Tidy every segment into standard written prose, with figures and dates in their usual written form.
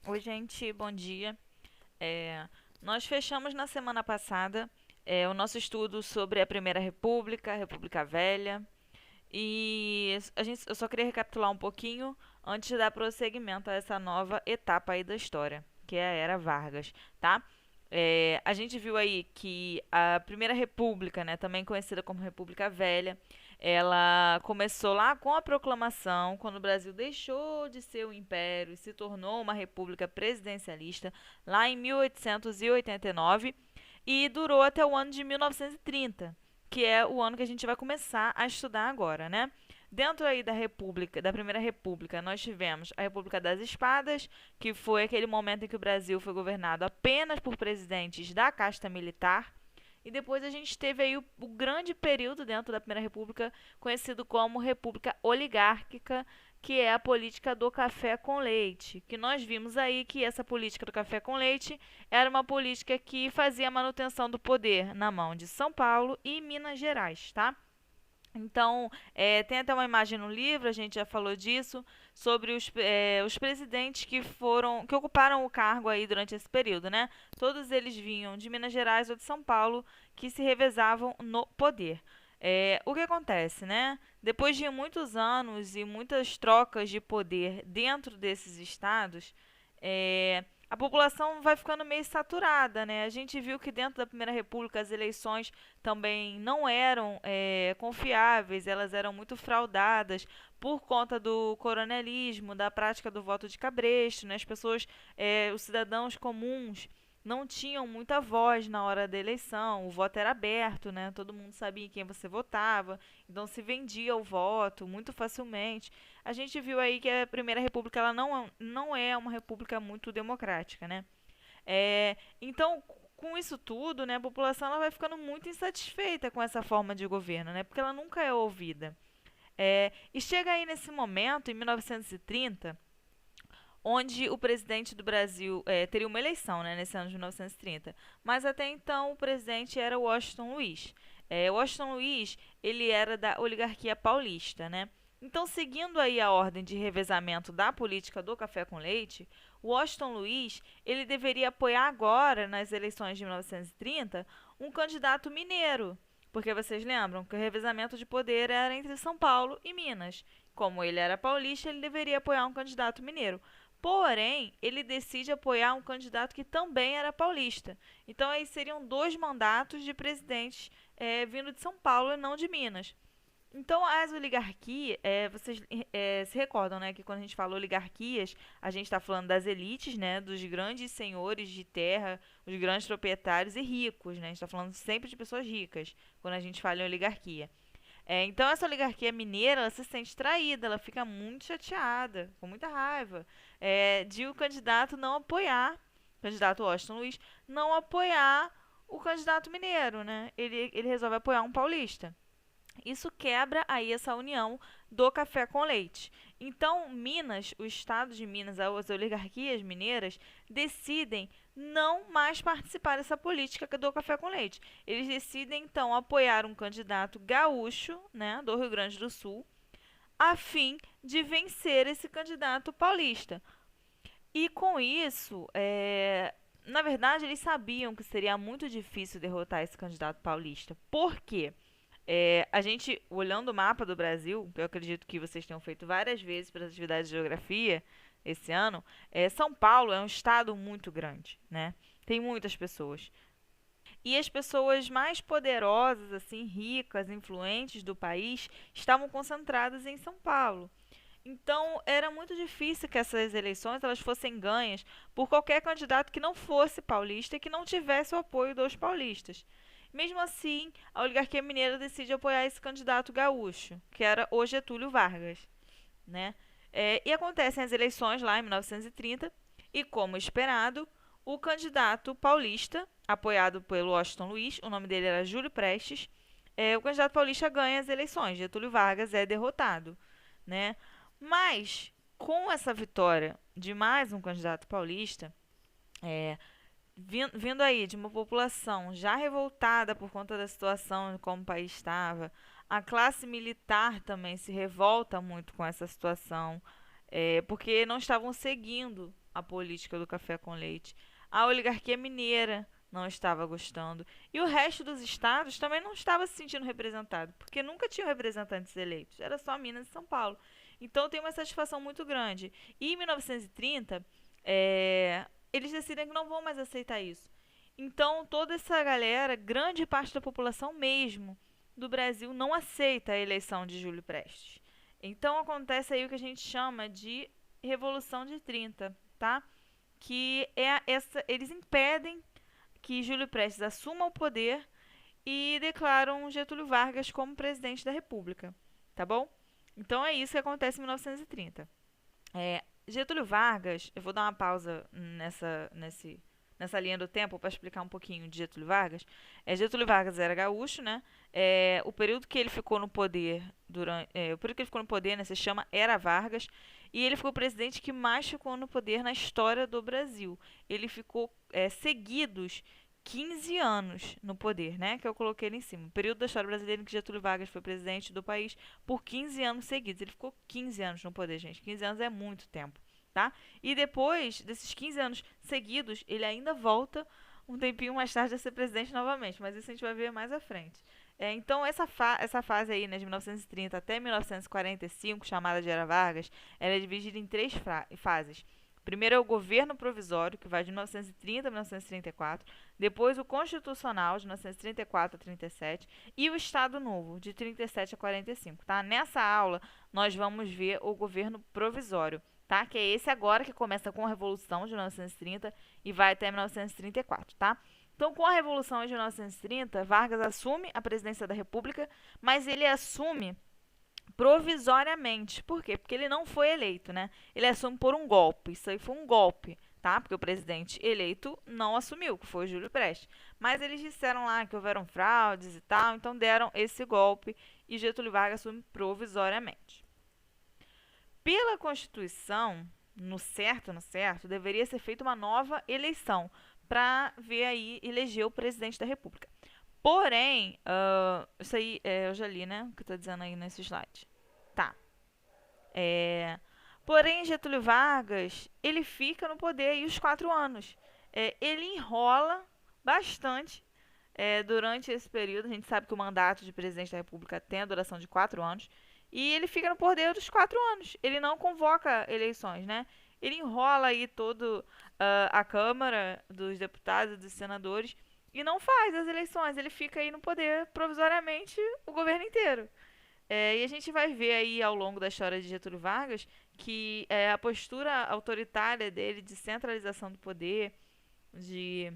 Oi, gente, bom dia. É, Nós fechamos na semana passada o nosso estudo sobre a Primeira República, a República Velha, e eu só queria recapitular um pouquinho antes de dar prosseguimento a essa nova etapa aí da história, que é a Era Vargas, tá? A gente viu aí que a Primeira República, né, também conhecida como República Velha, ela começou lá com a proclamação, quando o Brasil deixou de ser um império e se tornou uma república presidencialista, lá em 1889, e durou até o ano de 1930, que é o ano que a gente vai começar a estudar agora, né? Dentro aí da República, da Primeira República, nós tivemos a República das Espadas, que foi aquele momento em que o Brasil foi governado apenas por presidentes da casta militar. E depois a gente teve aí o grande período dentro da Primeira República, conhecido como República Oligárquica, que é a política do café com leite. Que nós vimos aí que essa política do café com leite era uma política que fazia a manutenção do poder na mão de São Paulo e Minas Gerais, tá? Então, tem até uma imagem no livro, a gente já falou disso, sobre os presidentes que ocuparam o cargo aí durante esse período, né? Todos eles vinham de Minas Gerais ou de São Paulo, que se revezavam no poder. O que acontece, né? Depois de muitos anos e muitas trocas de poder dentro desses estados, a população vai ficando meio saturada, né? A gente viu que dentro da Primeira República as eleições também não eram confiáveis, elas eram muito fraudadas por conta do coronelismo, da prática do voto de cabresto, né? As pessoas, os cidadãos comuns não tinham muita voz na hora da eleição, o voto era aberto, né? Todo mundo sabia em quem você votava, então se vendia o voto muito facilmente. A gente viu aí que a Primeira República ela não é uma república muito democrática, né? Então, com isso tudo, né, a população ela vai ficando muito insatisfeita com essa forma de governo, né? Porque ela nunca é ouvida. E chega aí nesse momento, em 1930, onde o presidente do Brasil teria uma eleição, né, nesse ano de 1930. Mas até então o presidente era Washington Luiz. Washington Luiz ele era da oligarquia paulista, né? Então, seguindo aí a ordem de revezamento da política do café com leite, Washington Luiz ele deveria apoiar agora, nas eleições de 1930, um candidato mineiro. Porque vocês lembram que o revezamento de poder era entre São Paulo e Minas. Como ele era paulista, ele deveria apoiar um candidato mineiro. Porém, ele decide apoiar um candidato que também era paulista. Então, aí seriam dois mandatos de presidentes vindo de São Paulo e não de Minas. Então, as oligarquias, vocês se recordam, né, que quando a gente fala oligarquias, a gente está falando das elites, né, dos grandes senhores de terra, os grandes proprietários e ricos, né, a gente está falando sempre de pessoas ricas, quando a gente fala em oligarquia. Então essa oligarquia mineira ela se sente traída, ela fica muito chateada, com muita raiva, de o candidato não apoiar, o candidato Washington Luiz, não apoiar o candidato mineiro, né? Ele resolve apoiar um paulista. Isso quebra aí essa união do café com leite. Então, Minas, o estado de Minas, as oligarquias mineiras decidem não mais participar dessa política do café com leite. Eles decidem então apoiar um candidato gaúcho, né, do Rio Grande do Sul, a fim de vencer esse candidato paulista. E com isso, na verdade, eles sabiam que seria muito difícil derrotar esse candidato paulista. Por quê? A gente, olhando o mapa do Brasil, que eu acredito que vocês tenham feito várias vezes para as atividades de geografia esse ano, São Paulo é um estado muito grande, né? Tem muitas pessoas. E as pessoas mais poderosas, assim, ricas, influentes do país, estavam concentradas em São Paulo. Então, era muito difícil que essas eleições elas fossem ganhas por qualquer candidato que não fosse paulista e que não tivesse o apoio dos paulistas. Mesmo assim, a oligarquia mineira decide apoiar esse candidato gaúcho, que era o Getúlio Vargas, né? E acontecem as eleições lá em 1930 e, como esperado, o candidato paulista, apoiado pelo Washington Luiz, o nome dele era Júlio Prestes, o candidato paulista ganha as eleições, Getúlio Vargas é derrotado, né? Mas, com essa vitória de mais um candidato paulista, é, vindo aí de uma população já revoltada por conta da situação como o país estava, a classe militar também se revolta muito com essa situação, porque não estavam seguindo a política do café com leite. A oligarquia mineira não estava gostando. E o resto dos estados também não estava se sentindo representado, porque nunca tinham representantes eleitos, era só Minas e São Paulo. Então tem uma satisfação muito grande. E em 1930, eles decidem que não vão mais aceitar isso. Então toda essa galera, grande parte da população mesmo do Brasil, não aceita a eleição de Júlio Prestes. Então acontece aí o que a gente chama de Revolução de 30, tá? Que é essa, eles impedem que Júlio Prestes assuma o poder e declaram Getúlio Vargas como presidente da República, tá bom? Então é isso que acontece em 1930. Getúlio Vargas, eu vou dar uma pausa nessa linha do tempo para explicar um pouquinho de Getúlio Vargas. Getúlio Vargas era gaúcho, né? O período que ele ficou no poder o período que ele ficou no poder, né, se chama Era Vargas, e ele foi o presidente que mais ficou no poder na história do Brasil. Ele ficou seguidos 15 anos no poder, né? Que eu coloquei ali em cima. O período da história brasileira em que Getúlio Vargas foi presidente do país por 15 anos seguidos. Ele ficou 15 anos no poder, gente. 15 anos é muito tempo, tá? E depois desses 15 anos seguidos, ele ainda volta um tempinho mais tarde a ser presidente novamente. Mas isso a gente vai ver mais à frente. Então, essa fase aí, né, de 1930 até 1945, chamada de Era Vargas, ela é dividida em três fases. Primeiro é o governo provisório, que vai de 1930 a 1934. Depois o constitucional, de 1934 a 37. E o Estado Novo, de 37 a 45. Tá? Nessa aula, nós vamos ver o governo provisório, tá? Que é esse agora que começa com a Revolução de 1930 e vai até 1934, tá? Então, com a Revolução de 1930, Vargas assume a presidência da República, mas ele assume provisoriamente. Por quê? Porque ele não foi eleito, né? Ele assume por um golpe. Isso aí foi um golpe, tá? Porque o presidente eleito não assumiu, que foi o Júlio Prestes. Mas eles disseram lá que houveram fraudes e tal, então deram esse golpe e Getúlio Vargas assume provisoriamente. Pela Constituição, no certo, deveria ser feita uma nova eleição para ver aí eleger o presidente da República. Porém, isso aí eu já li, né? O que está dizendo aí nesse slide. Tá. Porém, Getúlio Vargas, ele fica no poder aí os 4 anos. Ele enrola bastante durante esse período. A gente sabe que o mandato de presidente da República tem a duração de 4 anos. E ele fica no poder dos 4 anos. Ele não convoca eleições, né? Ele enrola aí toda a Câmara dos Deputados e dos Senadores e não faz as eleições. Ele fica aí no poder provisoriamente o governo inteiro. E a gente vai ver aí ao longo da história de Getúlio Vargas que a postura autoritária dele de centralização do poder, de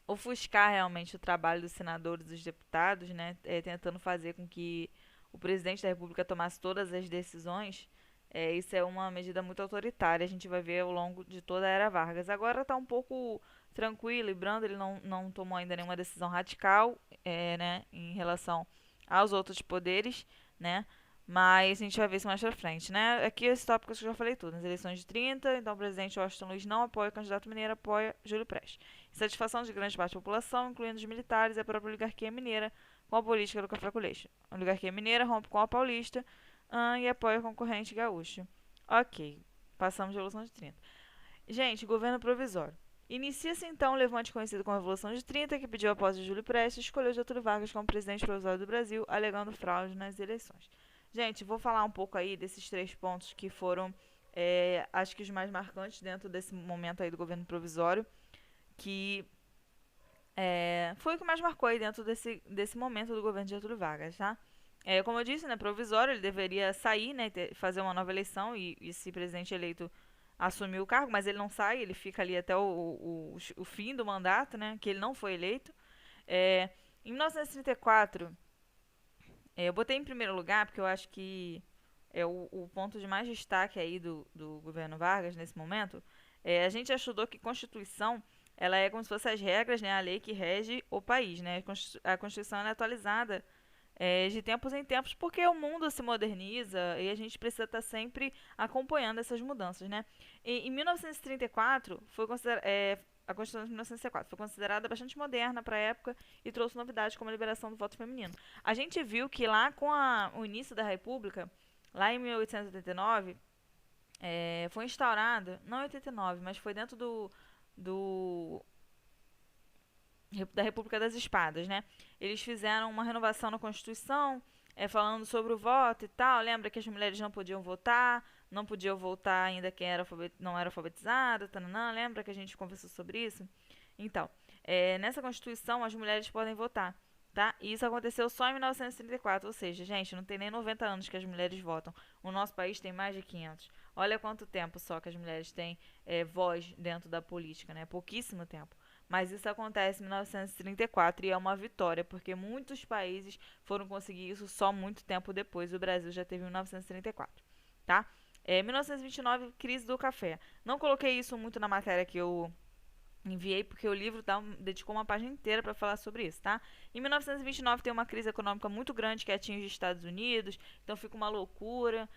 ofuscar realmente o trabalho dos senadores e dos deputados, né, tentando fazer com que o presidente da República tomasse todas as decisões, isso é uma medida muito autoritária, a gente vai ver ao longo de toda a era Vargas. Agora está um pouco tranquilo e brando, ele não tomou ainda nenhuma decisão radical né, em relação aos outros poderes, né? Mas a gente vai ver isso mais pra frente, né? Aqui esses tópicos que eu já falei tudo. Nas eleições de 30, então o presidente Washington Luiz não apoia o candidato mineiro, apoia Júlio Prestes. Insatisfação de grande parte da população, incluindo os militares e a própria oligarquia mineira, com a política do café com leite. A oligarquia mineira rompe com a paulista e apoia o concorrente gaúcho. Ok, passamos de Revolução de 30. Gente, governo provisório. Inicia-se então o levante conhecido como Revolução de 30, que pediu a posse de Júlio Prestes e escolheu Getúlio Vargas como presidente provisório do Brasil, alegando fraude nas eleições. Gente, vou falar um pouco aí desses 3 pontos que foram, acho que os mais marcantes dentro desse momento aí do governo provisório, que foi o que mais marcou aí dentro desse momento do governo de Getúlio Vargas, tá? Como eu disse, né, provisório, ele deveria sair, né, fazer uma nova eleição e esse presidente eleito assumir o cargo, mas ele não sai, ele fica ali até o fim do mandato, né, que ele não foi eleito. Em 1934, eu botei em primeiro lugar porque eu acho que é o ponto de mais destaque aí do governo Vargas nesse momento. A gente já estudou que Constituição ela é como se fosse as regras, né, a lei que rege o país, né? A Constituição é atualizada de tempos em tempos porque o mundo se moderniza e a gente precisa estar sempre acompanhando essas mudanças, né? Em 1934 a Constituição de 1934 foi considerada bastante moderna para a época e trouxe novidades como a liberação do voto feminino. A gente viu que lá com o início da República, lá em 1889, Foi instaurada, não em 89, mas foi dentro do da República das Espadas, né? Eles fizeram uma renovação na Constituição, falando sobre o voto e tal. Lembra que as mulheres não podiam votar, não podiam votar ainda quem era não era alfabetizado, tananã. Lembra que a gente conversou sobre isso? Então, nessa Constituição as mulheres podem votar, tá? E isso aconteceu só em 1934, ou seja, gente, não tem nem 90 anos que as mulheres votam. O nosso país tem mais de 500. Olha quanto tempo só que as mulheres têm voz dentro da política, né? Pouquíssimo tempo. Mas isso acontece em 1934 e é uma vitória, porque muitos países foram conseguir isso só muito tempo depois. O Brasil já teve em 1934, tá? 1929, crise do café. Não coloquei isso muito na matéria que eu enviei porque o livro dedicou uma página inteira para falar sobre isso, tá? Em 1929 tem uma crise econômica muito grande que atinge os Estados Unidos, então fica uma loucura.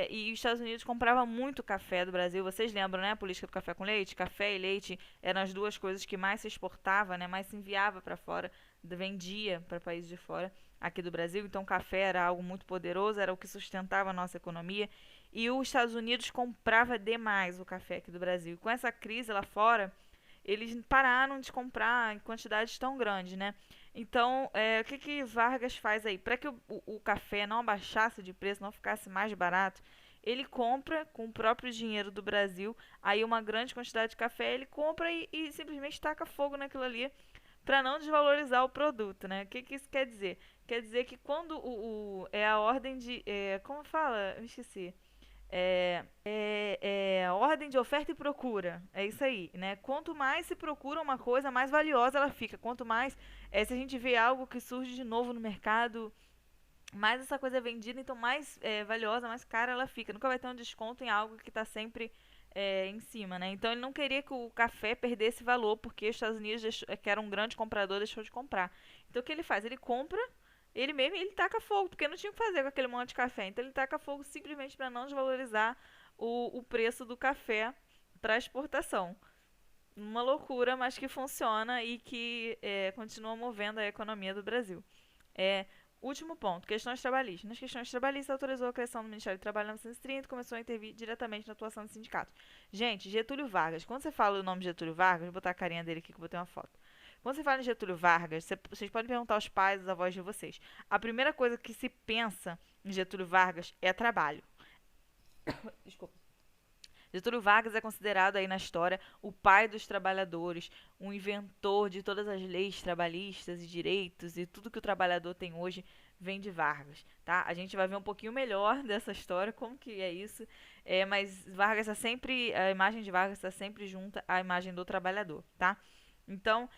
E os Estados Unidos comprava muito café do Brasil. Vocês lembram, né? A política do café com leite? Café e leite eram as duas coisas que mais se exportava, né? Mais se enviava para fora, vendia para países de fora aqui do Brasil. Então, café era algo muito poderoso, era o que sustentava a nossa economia. E os Estados Unidos comprava demais o café aqui do Brasil. E com essa crise lá fora, eles pararam de comprar em quantidades tão grandes, né? Então, o que que Vargas faz aí? Para que o café não abaixasse de preço, não ficasse mais barato, ele compra com o próprio dinheiro do Brasil, aí uma grande quantidade de café, ele compra e simplesmente taca fogo naquilo ali para não desvalorizar o produto, né? O que que isso quer dizer? Quer dizer que quando é a ordem de... como fala? Eu esqueci. A ordem de oferta e procura. É isso aí, né? Quanto mais se procura uma coisa, mais valiosa ela fica. Quanto mais, se a gente vê algo que surge de novo no mercado, mais essa coisa é vendida, então mais valiosa, mais cara ela fica. Nunca vai ter um desconto em algo que está sempre em cima, né? Então ele não queria que o café perdesse valor, porque os Estados Unidos, que era um grande comprador, deixou de comprar. Então o que ele faz? Ele compra ele mesmo ele taca fogo, porque não tinha o que fazer com aquele monte de café. Então ele taca fogo simplesmente para não desvalorizar o preço do café para exportação. Uma loucura, mas que funciona e que continua movendo a economia do Brasil. É, Último ponto, questões trabalhistas. Nas questões trabalhistas, autorizou a criação do Ministério do Trabalho em 1930 e começou a intervir diretamente na atuação dos sindicatos. Gente, Getúlio Vargas, quando você fala o nome de Getúlio Vargas, vou botar a carinha dele aqui que eu botei uma foto. Quando você fala em Getúlio Vargas, vocês podem perguntar aos pais, aos avós de vocês. A primeira coisa que se pensa em Getúlio Vargas é trabalho. Desculpa. Getúlio Vargas é considerado aí na história o pai dos trabalhadores, o inventor de todas as leis trabalhistas e direitos e tudo que o trabalhador tem hoje vem de Vargas, tá? A gente vai ver um pouquinho melhor dessa história, como que é isso, mas Vargas está sempre, a imagem de Vargas está sempre junta à imagem do trabalhador, tá? Então,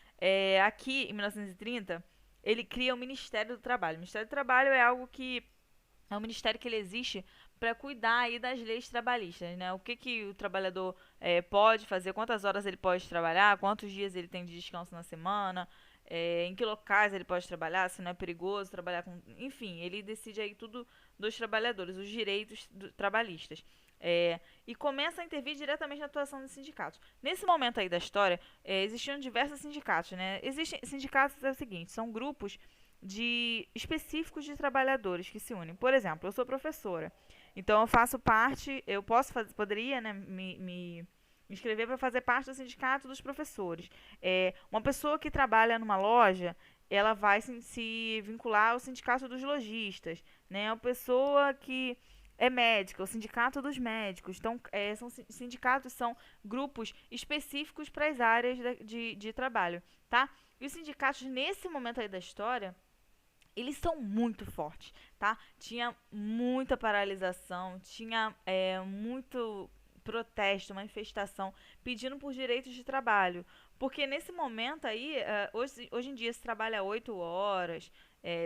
aqui em 1930, ele cria o Ministério do Trabalho. O Ministério do Trabalho é algo que é um ministério que ele existe para cuidar aí das leis trabalhistas, né? O que que o trabalhador pode fazer, quantas horas ele pode trabalhar, quantos dias ele tem de descanso na semana, em que locais ele pode trabalhar, se não é perigoso trabalhar com... Enfim, ele decide aí tudo dos trabalhadores, os direitos trabalhistas. E começa a intervir diretamente na atuação dos sindicatos. Nesse momento aí da história, existiam diversos sindicatos, né? Existem sindicatos, é o seguinte, são grupos específicos de trabalhadores que se unem. Por exemplo, eu sou professora, então eu faço parte, poderia, né, me inscrever para fazer parte do sindicato dos professores. Uma pessoa que trabalha numa loja, ela vai se vincular ao sindicato dos lojistas, né? Uma pessoa que é médica, o sindicato dos médicos. Então, sindicatos são grupos específicos para as áreas de trabalho, tá? E os sindicatos, nesse momento aí da história, eles são muito fortes, tá? Tinha muita paralisação, tinha muito protesto, manifestação, pedindo por direitos de trabalho. Porque nesse momento aí, hoje em dia se trabalha 8 horas,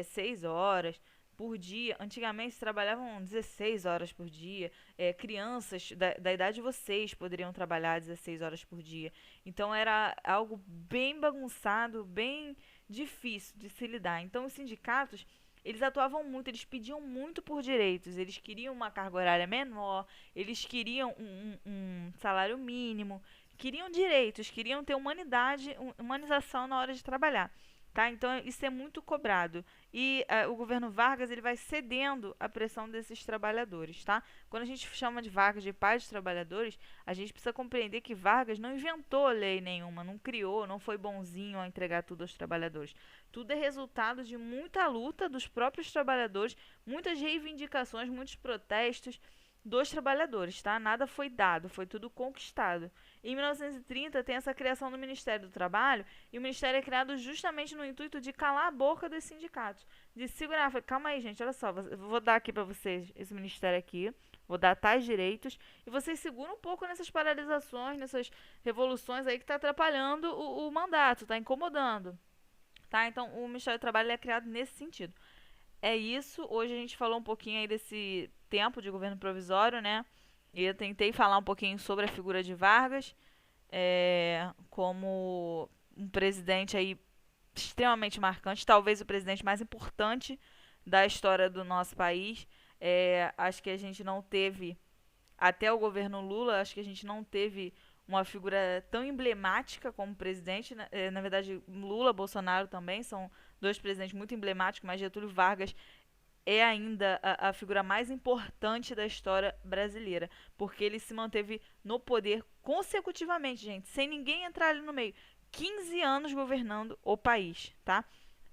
6 horas por dia. Antigamente se trabalhavam 16 horas por dia. Crianças da idade de vocês poderiam trabalhar 16 horas por dia. Então era algo bem bagunçado, bem difícil de se lidar. Então os sindicatos, eles atuavam muito, eles pediam muito por direitos, eles queriam uma carga horária menor, eles queriam um salário mínimo, queriam direitos, queriam ter humanização na hora de trabalhar. tá? Então isso é muito cobrado. E o governo Vargas ele vai cedendo à pressão desses trabalhadores, tá? Quando a gente chama de Vargas de pai dos trabalhadores, a gente precisa compreender que Vargas não inventou lei nenhuma, não criou, não foi bonzinho a entregar tudo aos trabalhadores. Tudo é resultado de muita luta dos próprios trabalhadores, muitas reivindicações, muitos protestos dos trabalhadores, tá? Nada foi dado, foi tudo conquistado. Em 1930 tem essa criação do Ministério do Trabalho, e o Ministério é criado justamente no intuito de calar a boca dos sindicatos, de segurar. Falei, calma aí, gente, olha só, vou dar aqui para vocês esse ministério aqui, vou dar tais direitos, e vocês seguram um pouco nessas paralisações, nessas revoluções aí que está atrapalhando o mandato, está incomodando. Tá? Então, o Ministério do Trabalho é criado nesse sentido. É isso. Hoje a gente falou um pouquinho aí desse tempo de governo provisório, né? E eu tentei falar um pouquinho sobre a figura de Vargas, como um presidente aí extremamente marcante, talvez o presidente mais importante da história do nosso país. Acho que a gente não teve, até o governo Lula, acho que a gente não teve uma figura tão emblemática como presidente. Na verdade, Lula, Bolsonaro também são dois presidentes muito emblemáticos, mas Getúlio Vargas é ainda a figura mais importante da história brasileira, porque ele se manteve no poder consecutivamente, gente, sem ninguém entrar ali no meio. 15 anos governando o país, tá?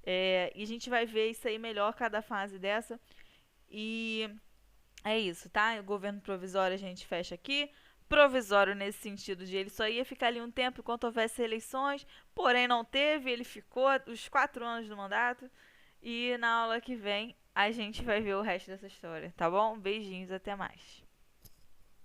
E a gente vai ver isso aí melhor cada fase dessa. E é isso, tá? O governo provisório a gente fecha aqui. Provisório nesse sentido de ele só ia ficar ali um tempo enquanto houvesse eleições, porém não teve, ele ficou os 4 anos do mandato. E na aula que vem a gente vai ver o resto dessa história, tá bom? Beijinhos, até mais.